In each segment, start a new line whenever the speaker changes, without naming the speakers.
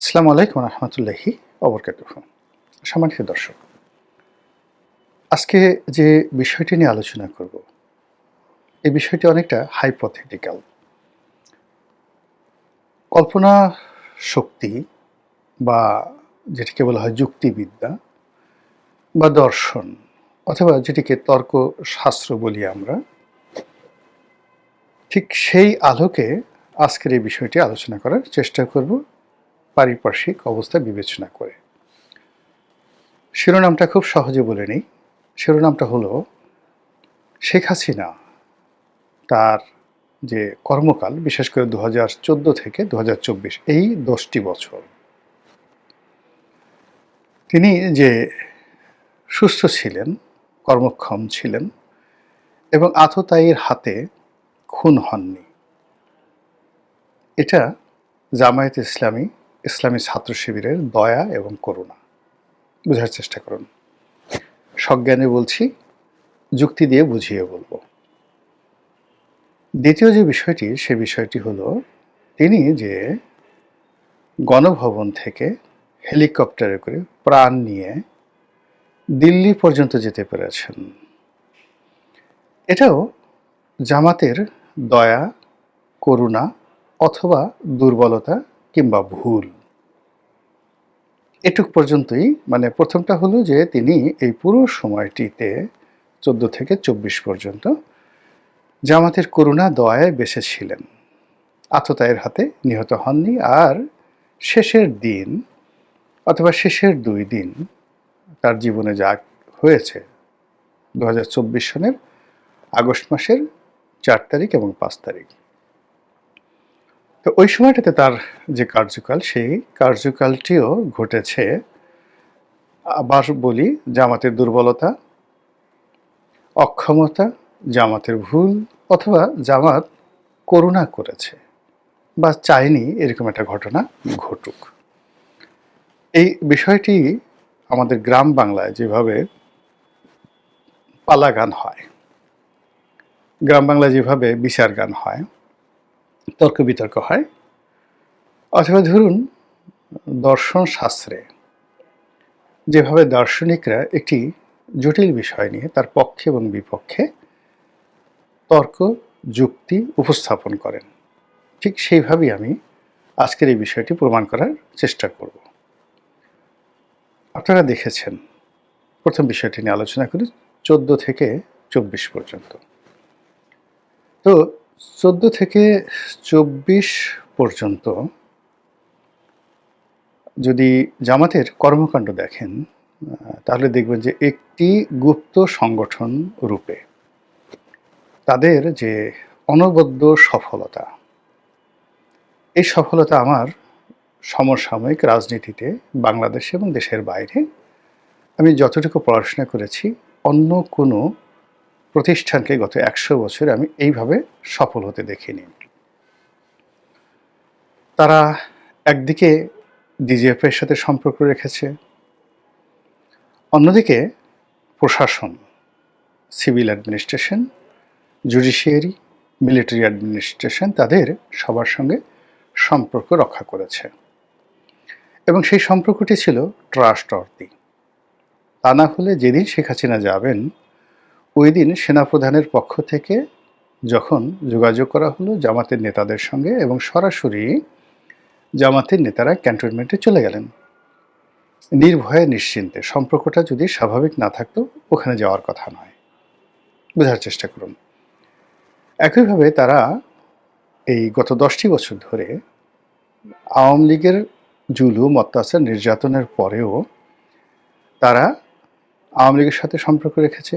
আসসালামু আলাইকুম রহমতুল্লাহি ওবরকাতুহ। সম্মানিত দর্শক, আজকে যে বিষয়টি নিয়ে আলোচনা করব, এই বিষয়টি অনেকটা হাইপোথেটিক্যাল। কল্পনা শক্তি বা যেটিকে বলা হয় যুক্তিবিদ্যা বা দর্শন অথবা যেটিকে তর্কশাস্ত্র বলি আমরা, ঠিক সেই আলোকে আজকের এই বিষয়টি আলোচনা করার চেষ্টা করব পারিপার্শ্বিক অবস্থা বিবেচনা করে। শিরোনামটা খুব সহজে বলে নিই। শিরোনামটা হলো শেখ হাসিনা তার যে কর্মকাল, বিশেষ করে 2014 থেকে 2024 এই 10টি বছর তিনি যে সুস্থ ছিলেন, কর্মক্ষম ছিলেন এবং আততায়ীর হাতে খুন হননি, এটা জামায়াতে ইসলামী, ইসলামী ছাত্র শিবিরের দয়া এবং করুণা। বোঝার চেষ্টা করুন, সজ্ঞানে বলছি, যুক্তি দিয়ে বুঝিয়ে বলবো। দ্বিতীয় যে বিষয়টি, সে বিষয়টি হলো তিনি যে গণভবন থেকে হেলিকপ্টারে করে প্রাণ নিয়ে দিল্লি পর্যন্ত যেতে পেরেছেন, এটাও জামাতের দয়া, করুণা অথবা দুর্বলতা কিংবা ভুল। এটুক পর্যন্তই। মানে প্রথমটা হলো যে তিনি এই পুরো সময়টিতে 14 থেকে 24 পর্যন্ত জামাতের করুণা দয়ায় বেঁচে ছিলেন, আততায়ের হাতে নিহত হননি। আর শেষের দিন অথবা শেষের 2 দিন তার জীবনে যা হয়েছে 2024 সনের আগস্ট মাসের 4 তারিখ এবং 5 তারিখ, তো ওই সময়টাতে তার যে কার্যকাল, সেই কার্যকালটিও ঘটেছে, আবার বলি, জামাতের দুর্বলতা, অক্ষমতা, জামাতের ভুল অথবা জামাত করুণা করেছে বা চায়নি এরকম একটা ঘটনা ঘটুক। এই বিষয়টি আমাদের গ্রাম বাংলায় যেভাবে পালা গান হয়, গ্রাম বাংলায় যেভাবে বিচার গান হয়, তর্ক বিতর্ক হয়, অথবা ধরুন দর্শন শাস্ত্রে যেভাবে দার্শনিকরা একটি জটিল বিষয় নিয়ে তার পক্ষে এবং বিপক্ষে তর্ক যুক্তি উপস্থাপন করেন, ঠিক সেইভাবেই আমি আজকের এই বিষয়টি প্রমাণ করার চেষ্টা করব। আপনারা দেখেছেন, প্রথম বিষয়টি নিয়ে আলোচনা করি 14 থেকে 24 পর্যন্ত। তো 14 থেকে 24 পর্যন্ত যদি জামাতের কর্মকাণ্ড দেখেন, তাহলে দেখবেন যে একটি গুপ্ত সংগঠন রূপে তাদের যে অনবদ্য সফলতা, এই সফলতা আমার সমসাময়িক রাজনীতিতে বাংলাদেশে এবং দেশের বাইরে আমি যতটুকু পড়াশোনা করেছি, অন্য কোনো প্রতিষ্ঠানকে গত 100 বছরে আমি এইভাবে সফল হতে দেখিনি। তারা একদিকে ডিজিএফের সাথে সম্পর্ক রেখেছে, অন্যদিকে প্রশাসন, civil administration, judiciary, military administration, তাদের সবার সঙ্গে সম্পর্ক রক্ষা করেছে এবং সেই সম্পর্কটি ছিল ট্রাস্ট অর্থী। তা না হলে যেদিন শেখ হাসিনা যাবেন, ওই দিন সেনাপ্রধানের পক্ষ থেকে যখন যোগাযোগ করা হলো জামাতের নেতাদের সঙ্গে, এবং সরাসরি জামাতের নেতারা ক্যান্টনমেন্টে চলে গেলেন নির্ভয়ে নিশ্চিন্তে। সম্পর্কটা যদি স্বাভাবিক না থাকতো ওখানে যাওয়ার কথা নয়। বোঝার চেষ্টা করুন। একইভাবে তারা এই গত 10টি বছর ধরে আওয়ামী লীগের জুলুম, অত্যাচার, নির্যাতনের পরেও তারা আওয়ামী লীগের সাথে সম্পর্ক রেখেছে,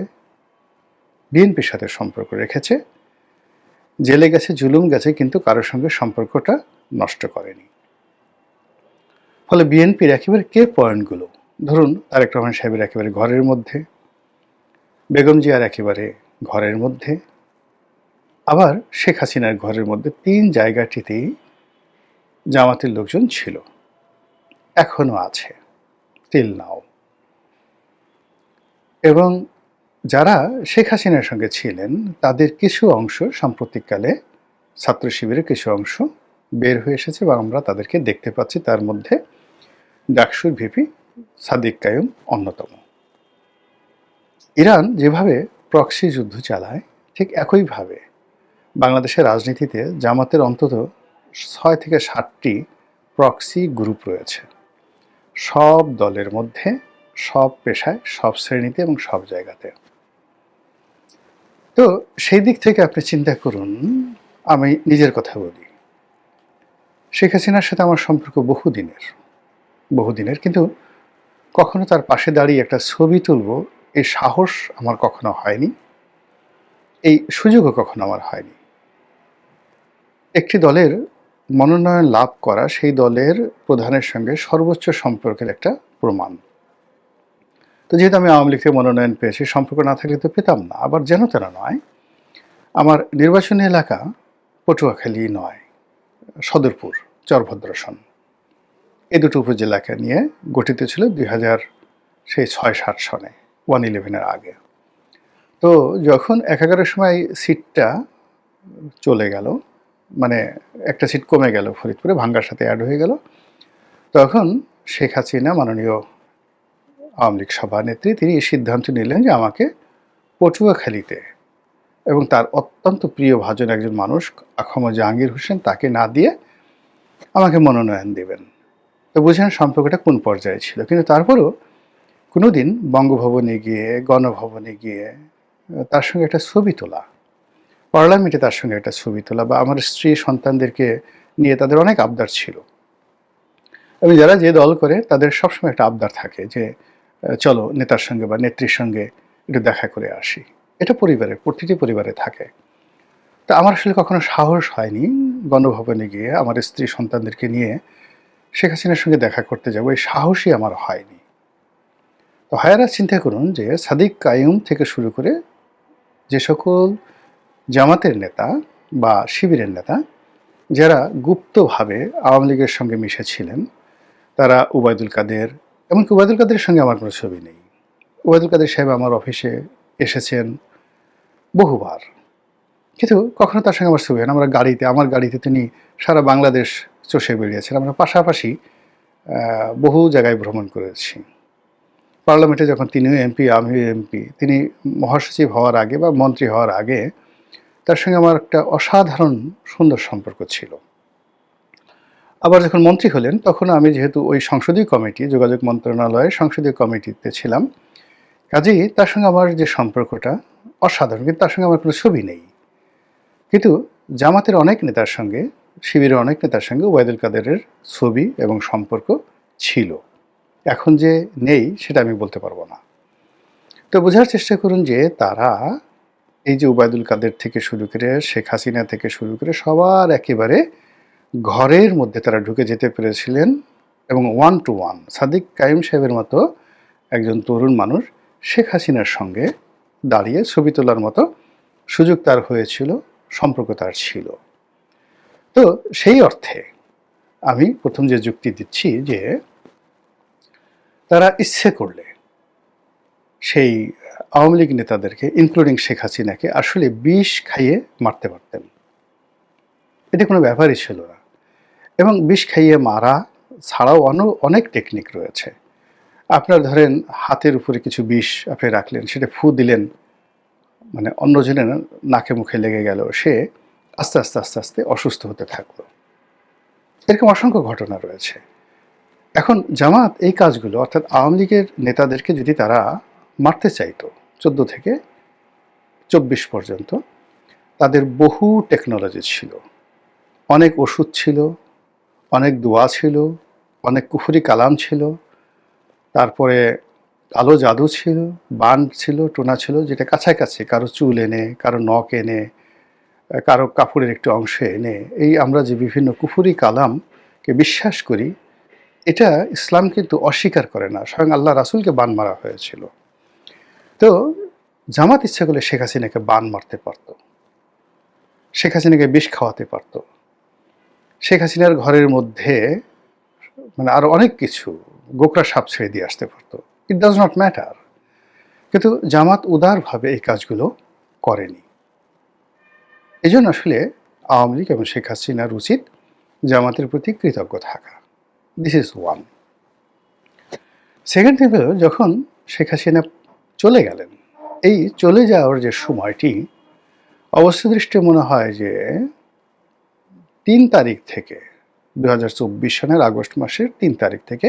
বিএনপির সাথে সম্পর্ক রেখেছে, জেলে গেছে, জুলুম গেছে, কিন্তু কারোর সঙ্গে সম্পর্কটা নষ্ট করেনি। ফলে বিএনপির একেবারে কে পয়েন্টগুলো, ধরুন তারেক রহমান সাহেবের একেবারে ঘরের মধ্যে, বেগম জিয়ার একেবারে ঘরের মধ্যে, আবার শেখ হাসিনার ঘরের মধ্যে, 3 জায়গাটিতেই জামাতের লোকজন ছিল, এখনো আছে, টিল নাও। এবং যারা শেখ হাসিনার সঙ্গে ছিলেন তাদের কিছু অংশ সাম্প্রতিককালে ছাত্র শিবিরের কিছু অংশ বের হয়ে এসেছে এবং আমরা তাদেরকে দেখতে পাচ্ছি। তার মধ্যে ডাকসুর ভিপি সাদিক কায়ুম অন্যতম। ইরান যেভাবে প্রক্সি যুদ্ধ চালায়, ঠিক একইভাবে বাংলাদেশের রাজনীতিতে জামাতের অন্তত ৬ থেকে ৭টি প্রক্সি গ্রুপ রয়েছে, সব দলের মধ্যে, সব পেশায়, সব শ্রেণীতে এবং সব জায়গাতে। তো সেই দিক থেকে আপনি চিন্তা করুন, আমি নিজের কথা বলি, শেখ হাসিনার সাথে আমার সম্পর্ক বহুদিনের, কিন্তু কখনো তার পাশে দাঁড়িয়ে একটা ছবি তুলব এই সাহস আমার কখনো হয়নি, এই সুযোগও কখনো আমার হয়নি। একটি দলের মনোনয়ন লাভ করা সেই দলের প্রধানের সঙ্গে সর্বোচ্চ সম্পর্কের একটা প্রমাণ। তো যেহেতু আমি আওয়ামী লীগ থেকে মনোনয়ন পেয়েছি, সম্পর্ক না থাকলে তো পেতাম না। আবার যেন তেন নয়, আমার নির্বাচনী এলাকা পটুয়াখালী নয়, সদরপুর, চরভদ্রাসন, এই দুটো উপজেলাকে নিয়ে গঠিত ছিল 2006-07 সনে, 111-এর আগে। তো যখন 11-এর সময় সিটটা চলে গেল, মানে একটা সিট কমে গেল, ফরিদপুরে ভাঙ্গার সাথে অ্যাড হয়ে গেল, তখন শেখ হাসিনা, মাননীয় আওয়ামী লীগ সভানেত্রী, তিনি এই সিদ্ধান্ত নিলেন যে আমাকে পটুয়াখালীতে এবং তার অত্যন্ত প্রিয় ভাজন একজন মানুষ আখম জাহাঙ্গীর হোসেন, তাকে না দিয়ে আমাকে মনোনয়ন দেবেন। তো বুঝেন সম্পর্কটা কোন পর্যায়ে ছিল। কিন্তু তারপরও কোনোদিন বঙ্গভবনে গিয়ে, গণভবনে গিয়ে তার সঙ্গে একটা ছবি তোলা, পার্লামেন্টে তার সঙ্গে একটা ছবি তোলা, বা আমার স্ত্রী সন্তানদেরকে নিয়ে তাদের অনেক আবদার ছিল। এবং যারা যে দল করে তাদের সবসময় একটা আবদার থাকে যে চলো নেতার সঙ্গে বা নেত্রীর সঙ্গে একটু দেখা করে আসি। এটা পরিবারে, প্রতিটি পরিবারে থাকে। তা আমার আসলে কখনো সাহস হয়নি গণভবনে গিয়ে আমার স্ত্রী সন্তানদেরকে নিয়ে শেখ হাসিনার সঙ্গে দেখা করতে যাবো, এই সাহসই আমার হয়নি। তো হায়ারা চিন্তা করুন যে সাদিক কায়ুম থেকে শুরু করে যে সকল জামাতের নেতা বা শিবিরের নেতা যারা গুপ্তভাবে আওয়ামী লীগের সঙ্গে মিশেছিলেন, তারা উবায়দুল কাদের, এমনকি উবায়দুল কাদের সঙ্গে আমার কোনো ছবি নেই। উবায়দুল কাদের সাহেব আমার অফিসে এসেছেন বহুবার, কিন্তু কখনো তার সঙ্গে আমার ছবি হয় না। আমার গাড়িতে তিনি সারা বাংলাদেশ চষে বেরিয়েছেন। আমরা পাশাপাশি বহু জায়গায় ভ্রমণ করেছি। পার্লামেন্টে যখন তিনিও এমপি, আমিও এমপি, তিনি মহাসচিব হওয়ার আগে বা মন্ত্রী হওয়ার আগে তার সঙ্গে আমার একটা অসাধারণ সুন্দর সম্পর্ক ছিল। আবার যখন মন্ত্রী হলেন তখন আমি যেহেতু ওই সংসদীয় কমিটি, যোগাযোগ মন্ত্রণালয়ের সংসদীয় কমিটিতে ছিলাম, কাজেই তার সঙ্গে আমার যে সম্পর্কটা অসাধারণ, কিন্তু তার সঙ্গে আমার কোনো ছবি নেই। কিন্তু জামাতের অনেক নেতার সঙ্গে, শিবিরের অনেক নেতার সঙ্গে ওবায়দুল কাদেরের ছবি এবং সম্পর্ক ছিল। এখন যে নেই সেটা আমি বলতে পারবো না। তো বোঝার চেষ্টা করুন যে তারা এই যে ওবায়দুল কাদের থেকে শুরু করে, শেখ হাসিনা থেকে শুরু করে সবার একেবারে ঘরের মধ্যে তারা ঢুকে যেতে পেরেছিলেন, এবং 1 to 1 সাদিক কায়ুম সাহেবের মতো একজন তরুণ মানুষ শেখ হাসিনার সঙ্গে দাঁড়িয়ে ছবি তোলার মতো সুযোগ তার হয়েছিল, সম্পর্ক তার ছিল। তো সেই অর্থে আমি প্রথম যে যুক্তি দিচ্ছি যে তারা ইচ্ছে করলে সেই আওয়ামী লীগ নেতাদেরকে, ইনক্লুডিং শেখ হাসিনাকে, আসলে বিষ খাইয়ে মারতে পারতেন। এটা কোনো ব্যাপারই ছিল না। এবং বিষ খাইয়ে মারা ছাড়াও অনেক টেকনিক রয়েছে। আপনার ধরেন হাতের উপরে কিছু বিষ আপনি রাখলেন, সেটা ফু দিলেন, মানে অন্যজনের নাকে মুখে লেগে গেল, সে আস্তে আস্তে আস্তে আস্তে অসুস্থ হতে থাকলো। এরকম অসংখ্য ঘটনা রয়েছে। এখন জামাত এই কাজগুলো, অর্থাৎ আওয়ামী লীগের নেতাদেরকে যদি তারা মারতে চাইতো 14 থেকে 24 পর্যন্ত, তাদের বহু টেকনোলজি ছিল, অনেক ওষুধ ছিল, অনেক দোয়া ছিল, অনেক কুফরি কালাম ছিল, তারপরে কালো জাদু ছিল, বান ছিল, টোনা ছিল, যেটা কাছাকাছি কারো চুল এনে, কারো নখ এনে, কারো কাপড়ের একটু অংশ এনে, এই আমরা যে বিভিন্ন কুফরি কালামকে বিশ্বাস করি, এটা ইসলাম কিন্তু অস্বীকার করে না। স্বয়ং আল্লাহ রাসূলকে বান মারা হয়েছিল। তো জামাত ইচ্ছা করলে শেখ হাসিনাকে বান মারতে পারত, শেখ হাসিনাকে বিষ খাওয়াতে পারত, শেখ হাসিনার ঘরের মধ্যে মানে আরো অনেক কিছু গোকরা সাপ ছেড়ে দিয়ে আসতে পারত। It does not matter. কিন্তু জামাত উদারভাবে এই কাজগুলো করেনি। এই জন্য আসলে আওয়ামী লীগ এবং শেখ হাসিনার উচিত জামাতের প্রতি কৃতজ্ঞ থাকা। This is one. Second thing হলো, যখন শেখ হাসিনা চলে গেলেন, এই চলে যাওয়ার যে সময়টি অবস্থা দৃষ্টে মনে হয় যে 3 তারিখ থেকে 2024 সনের আগস্ট মাসের 3 তারিখ থেকে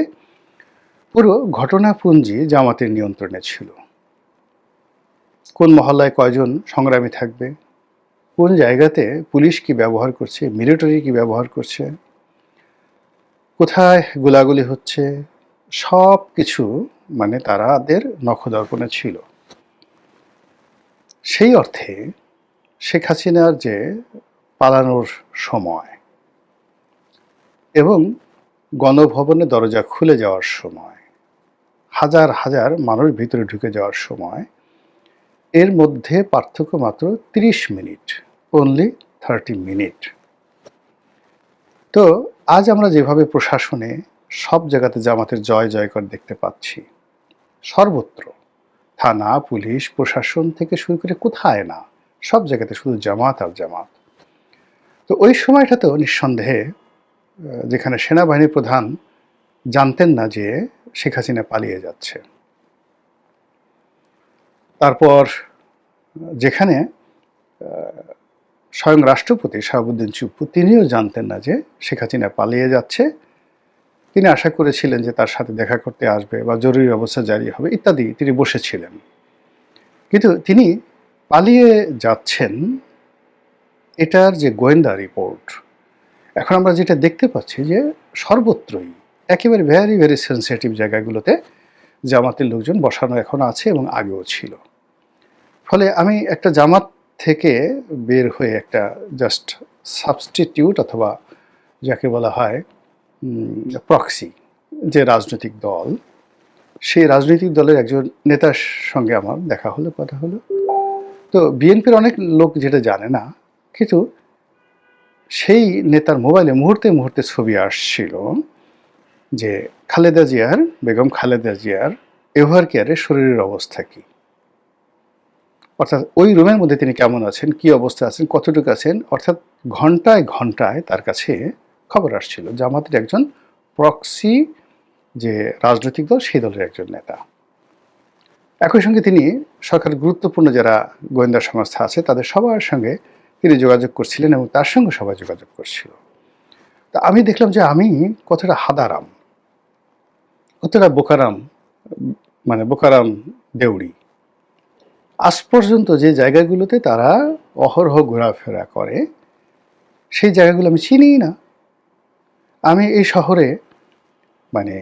পুরো ঘটনাপুঞ্জি জামাতের নিয়ন্ত্রণে ছিল। কোন মহল্লায় কয়জন সংগ্রামী থাকবে, কোন জায়গাতে পুলিশ কি ব্যবহার করছে, মিলিটারি কি ব্যবহার করছে, কোথায় গোলাগুলি হচ্ছে, সব কিছু মানে তাদের নখদর্পণে ছিল। সেই অর্থে শেখ হাসিনার যে পালানোর সময় এবং গণভবনের দরজা খুলে যাওয়ার সময়, হাজার হাজার মানুষ ভিতরে ঢুকে যাওয়ার সময়, এর মধ্যে পার্থক্য মাত্র 30 মিনিট, অনলি 30 মিনিট। তো আজ আমরা যেভাবে প্রশাসনে সব জায়গাতে জামাতের জয় জয়কার দেখতে পাচ্ছি, সর্বত্র থানা, পুলিশ, প্রশাসন থেকে শুরু করে কোথায় না, সব জায়গাতে শুধু জামাত আর জামাত। তো ওই সময়টাতেও নিঃসন্দেহে যেখানে সেনাবাহিনী প্রধান জানতেন না যে শেখ হাসিনা পালিয়ে যাচ্ছে, তারপর যেখানে স্বয়ং রাষ্ট্রপতি শাহাবুদ্দিন চুপ্পু তিনিও জানতেন না যে শেখ হাসিনা পালিয়ে যাচ্ছে, তিনি আশা করেছিলেন যে তার সাথে দেখা করতে আসবে বা জরুরি অবস্থা জারি হবে ইত্যাদি, তিনি বসেছিলেন। কিন্তু তিনি পালিয়ে যাচ্ছেন এটার যে গোয়েন্দা রিপোর্ট, এখন আমরা যেটা দেখতে পাচ্ছি যে সর্বত্রই একেবারে ভেরি ভেরি সেন্সিটিভ জায়গাগুলোতে জামাতের লোকজন বসানো এখন আছে এবং আগেও ছিল। ফলে আমি একটা জামাত থেকে বের হয়ে একটা জাস্ট সাবস্টিটিউট অথবা যাকে বলা হয় প্রক্সি যে রাজনৈতিক দল, সেই রাজনৈতিক দলের একজন নেতার সঙ্গে আমার দেখা হলো, কথা হলো। তো বিএনপির অনেক লোক যেটা জানে না, কিন্তু সেই নেতার মোবাইলে মুহূর্তে মুহূর্তে ছবি আসছিল যে খালেদা জিয়ার, বেগম খালেদা জিয়ার এভার কেয়ারের শরীরের অবস্থা কি, অর্থাৎ ওই রুমের মধ্যে তিনি কেমন আছেন, কি অবস্থা আছেন, কতটুকু আছেন, অর্থাৎ ঘন্টায় ঘন্টায় তার কাছে খবর আসছিল। জামাতের একজন প্রক্সি যে রাজনৈতিক দল, সেই দলের একজন নেতা। একই সঙ্গে তিনি সরকারের গুরুত্বপূর্ণ যারা গোয়েন্দা সংস্থা আছে তাদের সবার সঙ্গে তিনি যোগাযোগ করছিলেন এবং তার সঙ্গে সবাই যোগাযোগ করছিল। তা আমি দেখলাম যে আমি কতটা হাদারাম, কতটা বোকারাম, মানে বোকারাম দেউড়ি। আজ পর্যন্ত যে জায়গাগুলোতে তারা অহরহ ঘোরাফেরা করে সেই জায়গাগুলো আমি চিনিই না। আমি এই শহরে মানে